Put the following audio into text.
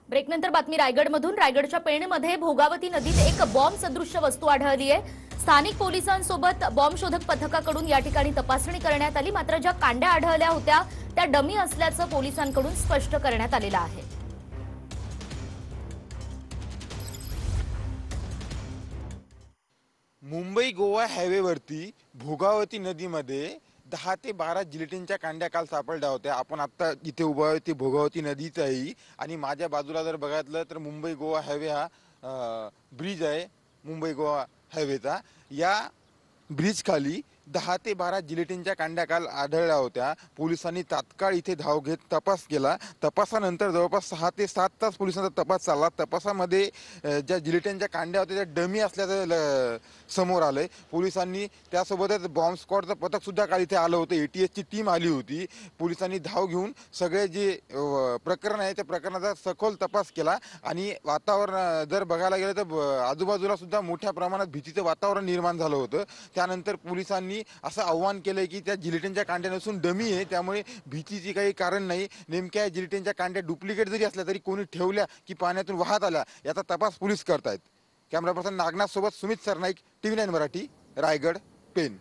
ब्रेकनंतर बातमी रायगडमधून। रायगडच्या पेणमध्ये भोगावती नदीत एक बॉम्ब सदृश्य वस्तू आढळली आहे। स्थानिक पोलिसांसोबत बॉम्ब शोधक पथकाकडून या ठिकाणी तपासणी करण्यात आली, मात्र ज्या कांड्या आढळल्या होत्या त्या डमी असल्याचं पोलिसांकडून स्पष्ट करण्यात आलेलं आहे। मुंबई गोवा हायवेवरती भोगावती नदीमध्ये 10 ते 12 जिलेटिनच्या कांड्या काल सापडल्या होत्या। आपण आता इथे उभा आहे ती भोगावती नदीच आहे आणि माझ्या बाजूला जर बघितलं तर मुंबई गोवा हायवे हा ब्रिज आहे मुंबई गोवा हायवेचा। या ब्रिज खाली 10 ते 12 जिलेटिनच्या कांड्या काल आढळल्या होत्या। पोलिसांनी तात्काळ इथे धाव घेत तपास केला। तपासानंतर जवळपास 6 ते 7 तास पोलिसांचा तपास चालला। तपासामध्ये ज्या जिलेटिनच्या कांड्या होत्या त्या डमी असल्याचं समोर आलंय। पोलिसांनी त्यासोबतच बॉम्ब स्क्वॉडचं पथक सुद्धा काल इथे आलं होतं। एटीएसची टीम आली होती। पोलिसांनी धाव घेऊन सगळे जे प्रकरण आहे त्या प्रकरणाचा सखोल तपास केला आणि वातावरण जर बघायला गेलं तर आजूबाजूला सुद्धा मोठ्या प्रमाणात भीतीचं वातावरण निर्माण झालं होतं। त्यानंतर पोलिसांनी असं आव्हान केलंय की त्या जिलेटिनच्या कांड्या नसून डमी आहे, त्यामुळे भीतीची काही कारण नाही। नेमक्या जिलेटिनच्या कांड्या डुप्लिकेट जरी असल्या तरी कोणी ठेवल्या की पाण्यातून वाहत आल्या याचा तपास पोलीस करतायत। कॅमेरा पर्सन नागनाथ सोबत सुमित सरनाईक, TV9 मराठी, रायगड, पेन।